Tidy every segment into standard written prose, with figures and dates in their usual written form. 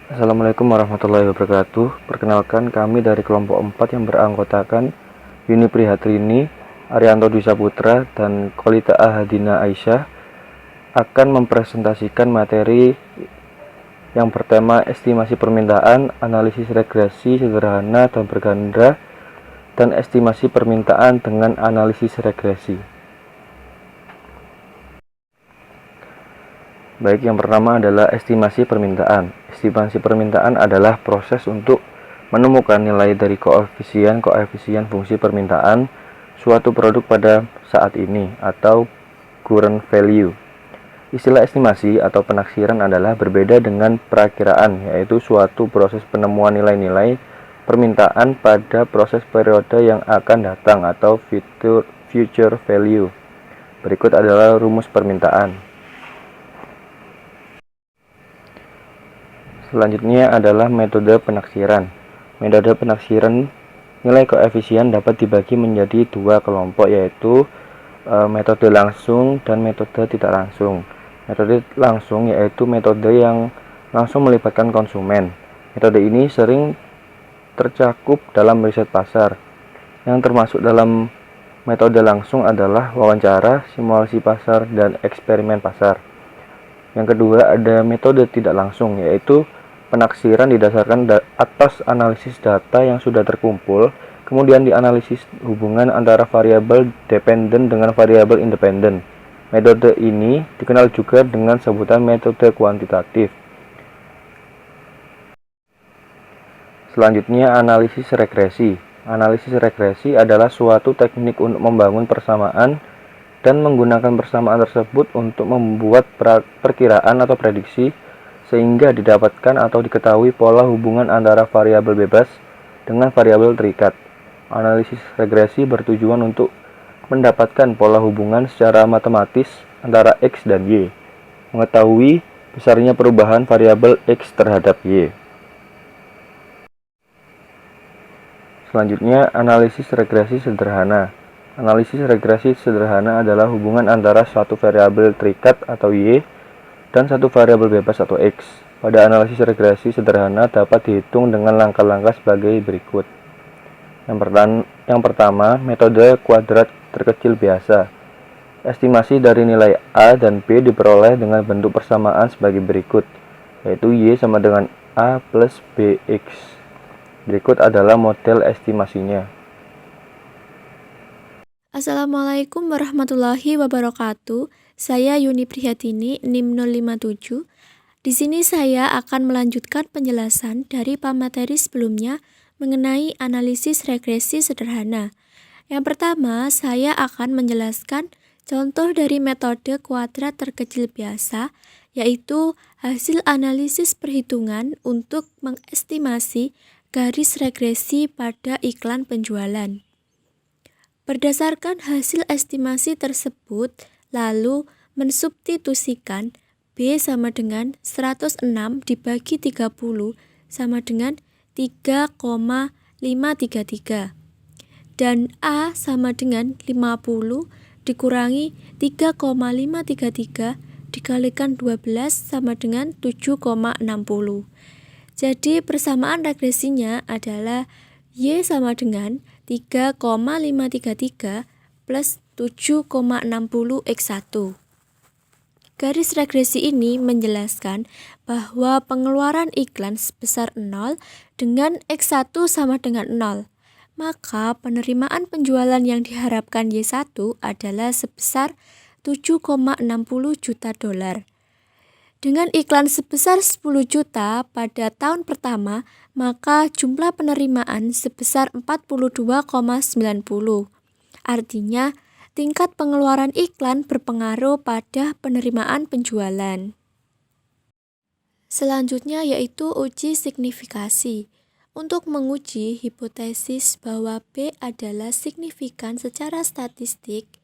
Assalamualaikum warahmatullahi wabarakatuh. Perkenalkan, kami dari kelompok 4 yang beranggotakan Yuni Prihatrini, Arianto Dwi Saputra, dan Kolita Ahadina Aisyah akan mempresentasikan materi yang bertema estimasi permintaan, analisis regresi sederhana dan berganda, dan estimasi permintaan dengan analisis regresi. Baik, yang pertama adalah estimasi permintaan. Estimasi permintaan adalah proses untuk menemukan nilai dari koefisien fungsi permintaan suatu produk pada saat ini atau current value. Istilah estimasi atau penaksiran adalah berbeda dengan perakiraan, yaitu suatu proses penemuan nilai-nilai permintaan pada proses periode yang akan datang atau future value. Berikut adalah rumus permintaan. Selanjutnya adalah metode penaksiran. Metode penaksiran nilai koefisien dapat dibagi menjadi dua kelompok, yaitu metode langsung dan metode tidak langsung. Metode langsung yaitu metode yang langsung melibatkan konsumen. Metode ini sering tercakup dalam riset pasar. Yang termasuk dalam metode langsung adalah wawancara, simulasi pasar, dan eksperimen pasar. Yang kedua ada metode tidak langsung, yaitu penaksiran didasarkan atas analisis data yang sudah terkumpul, kemudian dianalisis hubungan antara variabel dependen dengan variabel independen. Metode ini dikenal juga dengan sebutan metode kuantitatif. Selanjutnya, analisis regresi. Analisis regresi adalah suatu teknik untuk membangun persamaan dan menggunakan persamaan tersebut untuk membuat perkiraan atau prediksi sehingga didapatkan atau diketahui pola hubungan antara variabel bebas dengan variabel terikat. Analisis regresi bertujuan untuk mendapatkan pola hubungan secara matematis antara X dan Y, mengetahui besarnya perubahan variabel X terhadap Y. Selanjutnya, analisis regresi sederhana. Analisis regresi sederhana adalah hubungan antara suatu variabel terikat atau Y dan satu variabel bebas atau X. Pada analisis regresi sederhana dapat dihitung dengan langkah-langkah sebagai berikut. Yang pertama, metode kuadrat terkecil biasa. Estimasi dari nilai A dan B diperoleh dengan bentuk persamaan sebagai berikut, yaitu Y sama dengan A plus BX. Berikut adalah model estimasinya. Assalamualaikum warahmatullahi wabarakatuh. Saya Yuni Prihatini, NIM 057. Di sini saya akan melanjutkan penjelasan dari pemateri sebelumnya mengenai analisis regresi sederhana. Yang pertama, saya akan menjelaskan contoh dari metode kuadrat terkecil biasa, yaitu hasil analisis perhitungan untuk mengestimasi garis regresi pada iklan penjualan. Berdasarkan hasil estimasi tersebut, lalu mensubstitusikan B sama dengan 106 dibagi 30 sama dengan 3,533 dan A sama dengan 50 dikurangi 3,533 dikalikan 12 sama dengan 7,60. Jadi persamaan regresinya adalah Y sama dengan 3,533 plus 7,60 X1. Garis regresi ini menjelaskan bahwa pengeluaran iklan sebesar 0 dengan X1 sama dengan 0. Maka penerimaan penjualan yang diharapkan Y1 adalah sebesar 7,60 juta dolar. Dengan iklan sebesar 10 juta pada tahun pertama, maka jumlah penerimaan sebesar 42,90. Artinya, tingkat pengeluaran iklan berpengaruh pada penerimaan penjualan. Selanjutnya yaitu uji signifikasi. Untuk menguji hipotesis bahwa B adalah signifikan secara statistik,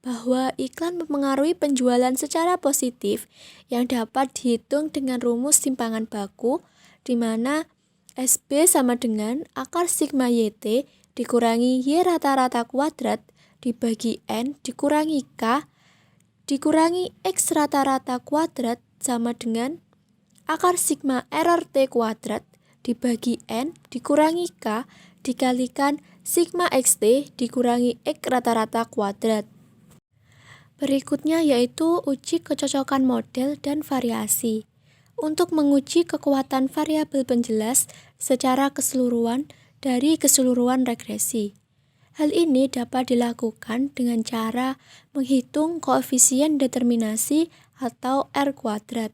bahwa iklan mempengaruhi penjualan secara positif yang dapat dihitung dengan rumus simpangan baku, di mana SB sama dengan akar sigma YT dikurangi Y rata-rata kuadrat dibagi N dikurangi K dikurangi X rata-rata kuadrat sama dengan akar sigma error T kuadrat dibagi N dikurangi K dikalikan sigma XT dikurangi X rata-rata kuadrat. Berikutnya yaitu uji kecocokan model dan variasi. Untuk menguji kekuatan variabel penjelas secara keseluruhan dari keseluruhan regresi. Hal ini dapat dilakukan dengan cara menghitung koefisien determinasi atau R kuadrat.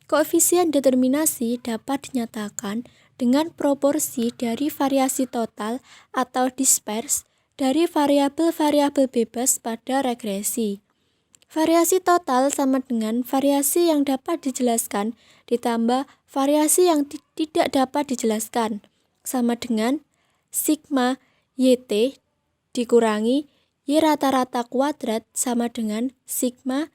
Koefisien determinasi dapat dinyatakan dengan proporsi dari variasi total atau dispers dari variabel-variabel bebas pada regresi. Variasi total sama dengan variasi yang dapat dijelaskan ditambah variasi yang tidak dapat dijelaskan, sama dengan sigma YT dikurangi Y rata-rata kuadrat sama dengan sigma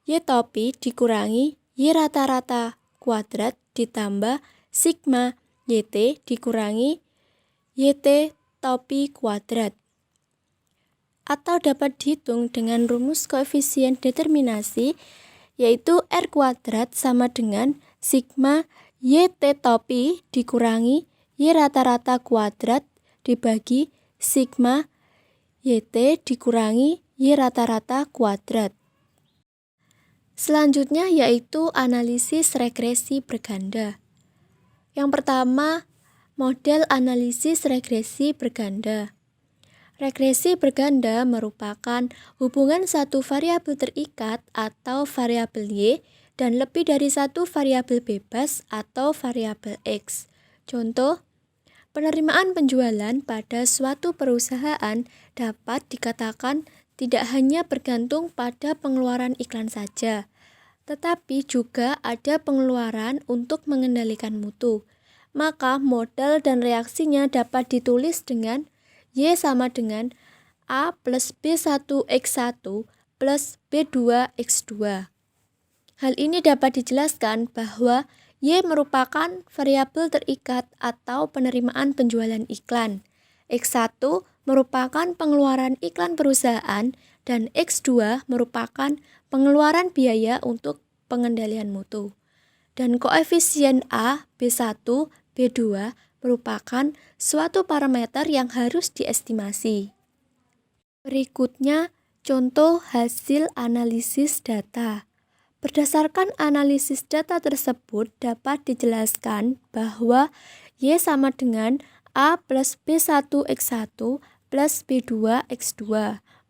Y topi dikurangi Y rata-rata kuadrat ditambah sigma YT dikurangi YT topi kuadrat. Atau dapat dihitung dengan rumus koefisien determinasi, yaitu R kuadrat sama dengan sigma YT topi dikurangi Y rata-rata kuadrat dibagi sigma YT dikurangi Y rata-rata kuadrat. Selanjutnya yaitu analisis regresi berganda. Yang pertama, model analisis regresi berganda. Regresi berganda merupakan hubungan satu variabel terikat atau variabel Y dan lebih dari satu variabel bebas atau variabel X. Contoh, penerimaan penjualan pada suatu perusahaan dapat dikatakan tidak hanya bergantung pada pengeluaran iklan saja, tetapi juga ada pengeluaran untuk mengendalikan mutu. Maka modal dan reaksinya dapat ditulis dengan Y sama dengan A plus B1X1 plus B2X2. Hal ini dapat dijelaskan bahwa Y merupakan variabel terikat atau penerimaan penjualan iklan. X1 merupakan pengeluaran iklan perusahaan dan X2 merupakan pengeluaran biaya untuk pengendalian mutu. Dan koefisien A, B1, B2 merupakan suatu parameter yang harus diestimasi. Berikutnya, contoh hasil analisis data. Berdasarkan analisis data tersebut dapat dijelaskan bahwa Y sama dengan A plus B1X1 plus B2X2.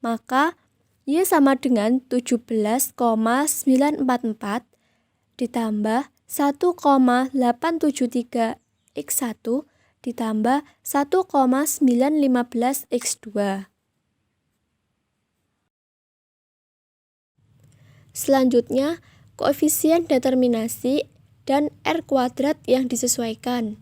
Maka Y sama dengan 17,944 ditambah 1,873 X1 ditambah 1,915 X2. Selanjutnya, koefisien determinasi dan R kuadrat yang disesuaikan.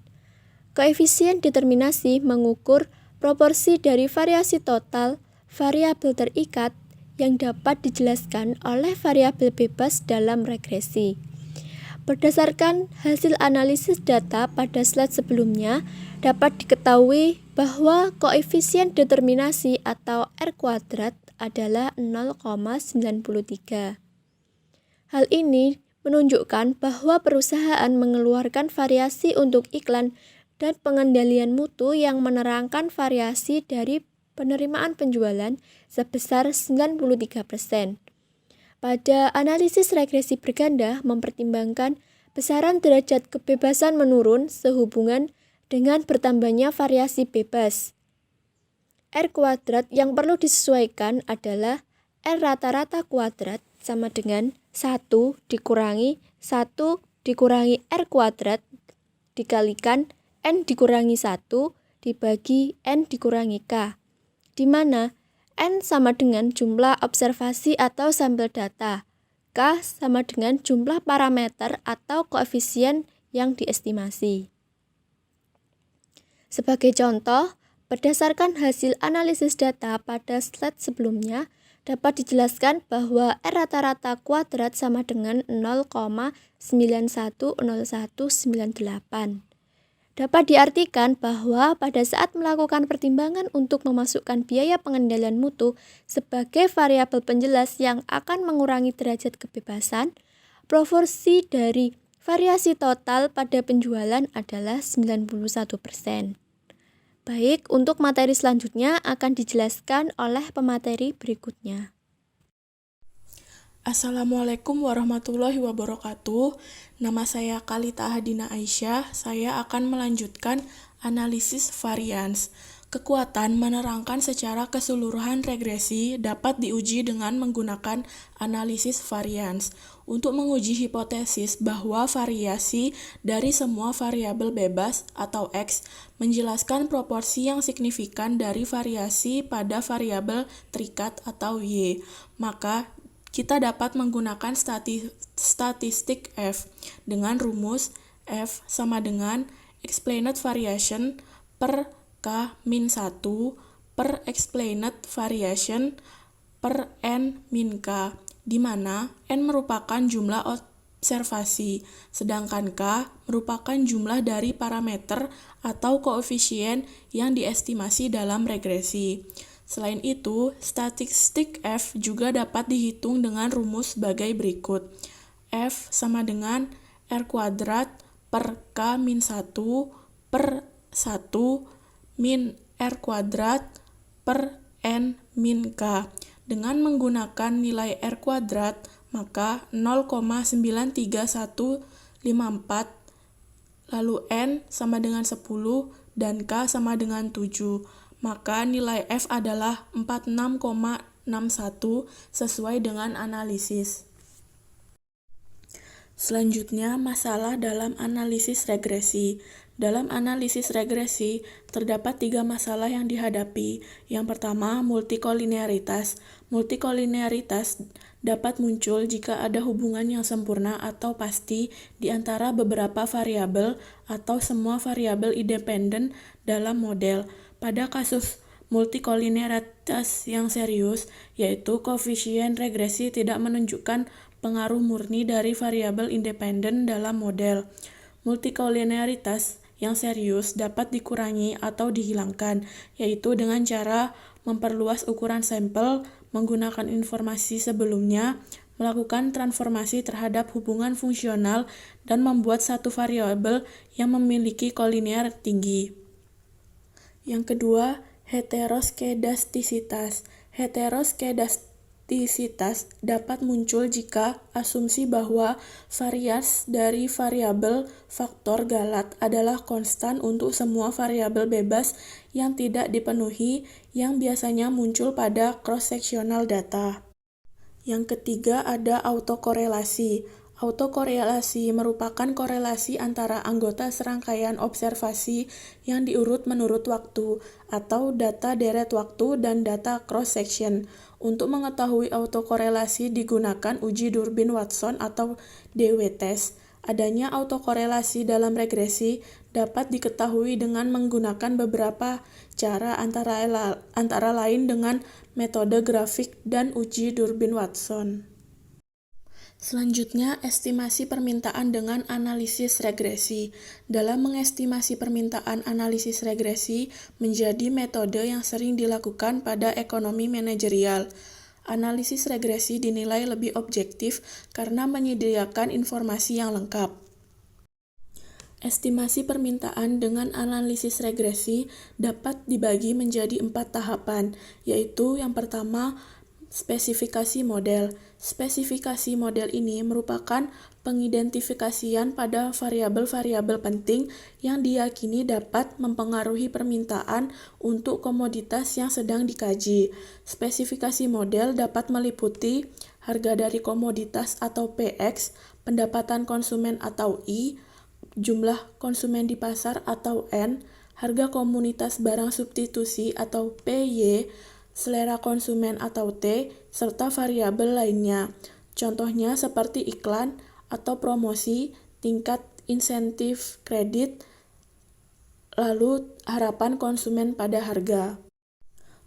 Koefisien determinasi mengukur proporsi dari variasi total variabel terikat yang dapat dijelaskan oleh variabel bebas dalam regresi. Berdasarkan hasil analisis data pada slide sebelumnya, dapat diketahui bahwa koefisien determinasi atau R kuadrat adalah 0,93. Hal ini menunjukkan bahwa perusahaan mengeluarkan variasi untuk iklan dan pengendalian mutu yang menerangkan variasi dari penerimaan penjualan sebesar 93%. Pada analisis regresi berganda mempertimbangkan besaran derajat kebebasan menurun sehubungan dengan bertambahnya variasi bebas. R kuadrat yang perlu disesuaikan adalah R rata-rata kuadrat sama dengan 1 dikurangi 1 dikurangi R kuadrat dikalikan N dikurangi 1 dibagi N dikurangi K, di mana N sama dengan jumlah observasi atau sampel data. K sama dengan jumlah parameter atau koefisien yang diestimasi. Sebagai contoh, berdasarkan hasil analisis data pada slide sebelumnya, dapat dijelaskan bahwa R rata-rata kuadrat sama dengan 0,910198. Dapat diartikan bahwa pada saat melakukan pertimbangan untuk memasukkan biaya pengendalian mutu sebagai variabel penjelas yang akan mengurangi derajat kebebasan, proporsi dari variasi total pada penjualan adalah 91%. Baik, untuk materi selanjutnya akan dijelaskan oleh pemateri berikutnya. Assalamualaikum warahmatullahi wabarakatuh. Nama saya Kalita Hadina Aisyah. Saya akan melanjutkan analisis varians. Kekuatan menerangkan secara keseluruhan regresi dapat diuji dengan menggunakan analisis varians. Untuk menguji hipotesis bahwa variasi dari semua variabel bebas atau X menjelaskan proporsi yang signifikan dari variasi pada variabel terikat atau Y, maka kita dapat menggunakan statistik F dengan rumus F sama dengan explained variation per K-1 per explained variation per N-K, di mana N merupakan jumlah observasi, sedangkan K merupakan jumlah dari parameter atau koefisien yang diestimasi dalam regresi. Selain itu, statistik F juga dapat dihitung dengan rumus sebagai berikut. F sama dengan R kuadrat per K-1 per 1 min R kuadrat per N min K. Dengan menggunakan nilai R kuadrat, maka 0,93154, lalu N sama dengan 10 dan K sama dengan 7. Maka nilai F adalah 46,61 sesuai dengan analisis. Selanjutnya, masalah dalam analisis regresi. Dalam analisis regresi, terdapat 3 masalah yang dihadapi. Yang pertama, multikolinearitas. Multikolinearitas dapat muncul jika ada hubungan yang sempurna atau pasti di antara beberapa variabel atau semua variabel independen dalam model. Pada kasus multikolinearitas yang serius, yaitu koefisien regresi tidak menunjukkan pengaruh murni dari variabel independen dalam model. Multikolinearitas yang serius dapat dikurangi atau dihilangkan, yaitu dengan cara memperluas ukuran sampel, menggunakan informasi sebelumnya, melakukan transformasi terhadap hubungan fungsional, dan membuat satu variabel yang memiliki kolinear tinggi. Yang kedua, heteroskedastisitas. Heteroskedastisitas dapat muncul jika asumsi bahwa varians dari variabel faktor Galat adalah konstan untuk semua variabel bebas yang tidak dipenuhi, yang biasanya muncul pada cross-sectional data. Yang ketiga ada autokorelasi. Autokorelasi merupakan korelasi antara anggota serangkaian observasi yang diurut menurut waktu, atau data deret waktu dan data cross-section. Untuk mengetahui autokorelasi digunakan uji Durbin-Watson atau DW test. Adanya autokorelasi dalam regresi dapat diketahui dengan menggunakan beberapa cara antara lain dengan metode grafik dan uji Durbin-Watson. Selanjutnya, estimasi permintaan dengan analisis regresi. Dalam mengestimasi permintaan, analisis regresi menjadi metode yang sering dilakukan pada ekonomi manajerial. Analisis regresi dinilai lebih objektif karena menyediakan informasi yang lengkap. Estimasi permintaan dengan analisis regresi dapat dibagi menjadi 4 tahapan, yaitu yang pertama, spesifikasi model. Spesifikasi model ini merupakan pengidentifikasian pada variabel-variabel penting yang diyakini dapat mempengaruhi permintaan untuk komoditas yang sedang dikaji. Spesifikasi model dapat meliputi harga dari komoditas atau PX, pendapatan konsumen atau I, jumlah konsumen di pasar atau N, harga komunitas barang substitusi atau PY, selera konsumen atau T, serta variabel lainnya. Contohnya seperti iklan atau promosi, tingkat insentif kredit, lalu harapan konsumen pada harga.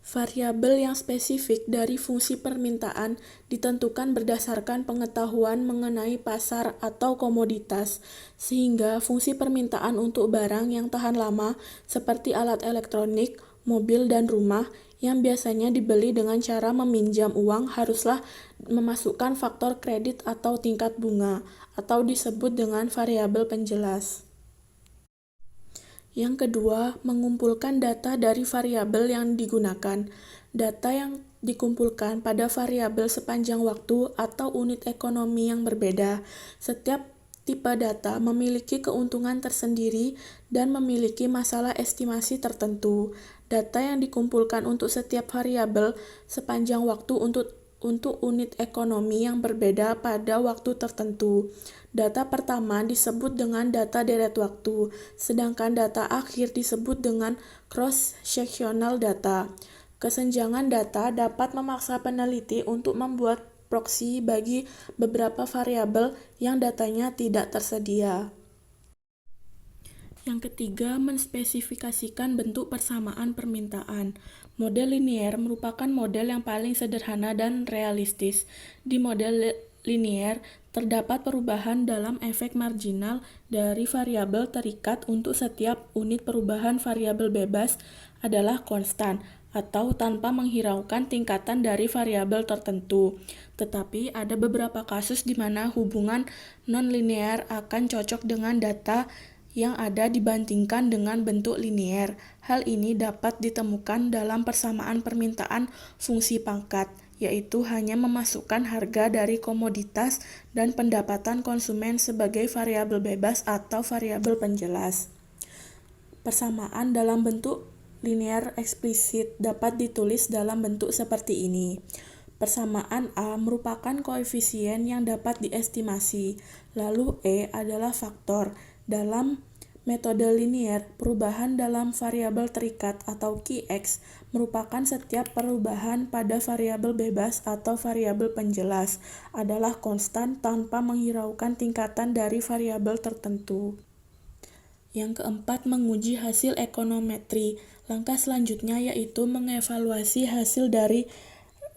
Variabel yang spesifik dari fungsi permintaan ditentukan berdasarkan pengetahuan mengenai pasar atau komoditas, sehingga fungsi permintaan untuk barang yang tahan lama seperti alat elektronik, mobil, dan rumah yang biasanya dibeli dengan cara meminjam uang haruslah memasukkan faktor kredit atau tingkat bunga, atau disebut dengan variabel penjelas. Yang kedua, mengumpulkan data dari variabel yang digunakan. Data yang dikumpulkan pada variabel sepanjang waktu atau unit ekonomi yang berbeda. Setiap tipe data memiliki keuntungan tersendiri dan memiliki masalah estimasi tertentu. Data yang dikumpulkan untuk setiap variabel sepanjang waktu untuk unit ekonomi yang berbeda pada waktu tertentu. Data pertama disebut dengan data deret waktu, sedangkan data akhir disebut dengan cross-sectional data. Kesenjangan data dapat memaksa peneliti untuk membuat proksi bagi beberapa variabel yang datanya tidak tersedia. Yang ketiga, menspesifikasikan bentuk persamaan permintaan. Model linier merupakan model yang paling sederhana dan realistis. Di model linier, terdapat perubahan dalam efek marginal dari variabel terikat untuk setiap unit perubahan variabel bebas adalah konstan, atau tanpa menghiraukan tingkatan dari variabel tertentu. Tetapi ada beberapa kasus di mana hubungan non-linear akan cocok dengan data yang ada dibandingkan dengan bentuk linier. Hal ini dapat ditemukan dalam persamaan permintaan fungsi pangkat, yaitu hanya memasukkan harga dari komoditas dan pendapatan konsumen sebagai variabel bebas atau variabel penjelas. Persamaan dalam bentuk linier eksplisit dapat ditulis dalam bentuk seperti ini. Persamaan A merupakan koefisien yang dapat diestimasi, lalu E adalah faktor. Dalam metode linier, perubahan dalam variabel terikat atau Qx merupakan setiap perubahan pada variabel bebas atau variabel penjelas adalah konstan tanpa menghiraukan tingkatan dari variabel tertentu. Yang keempat, menguji hasil ekonometri. Langkah selanjutnya yaitu mengevaluasi hasil dari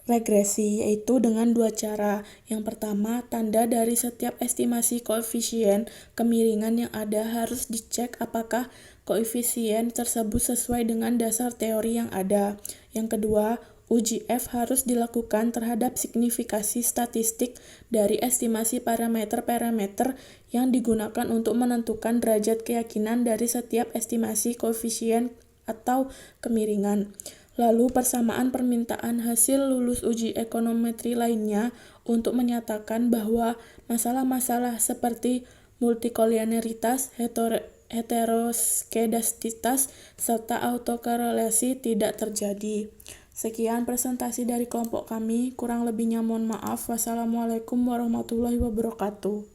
regresi, yaitu dengan dua cara. Yang pertama, tanda dari setiap estimasi koefisien kemiringan yang ada harus dicek apakah koefisien tersebut sesuai dengan dasar teori yang ada. Yang kedua, uji F harus dilakukan terhadap signifikasi statistik dari estimasi parameter-parameter yang digunakan untuk menentukan derajat keyakinan dari setiap estimasi koefisien atau kemiringan. Lalu persamaan permintaan hasil lulus uji ekonometri lainnya untuk menyatakan bahwa masalah-masalah seperti multikoliniaritas, heteroskedastisitas, serta autokorelasi tidak terjadi. Sekian presentasi dari kelompok kami, kurang lebihnya mohon maaf. Wassalamualaikum warahmatullahi wabarakatuh.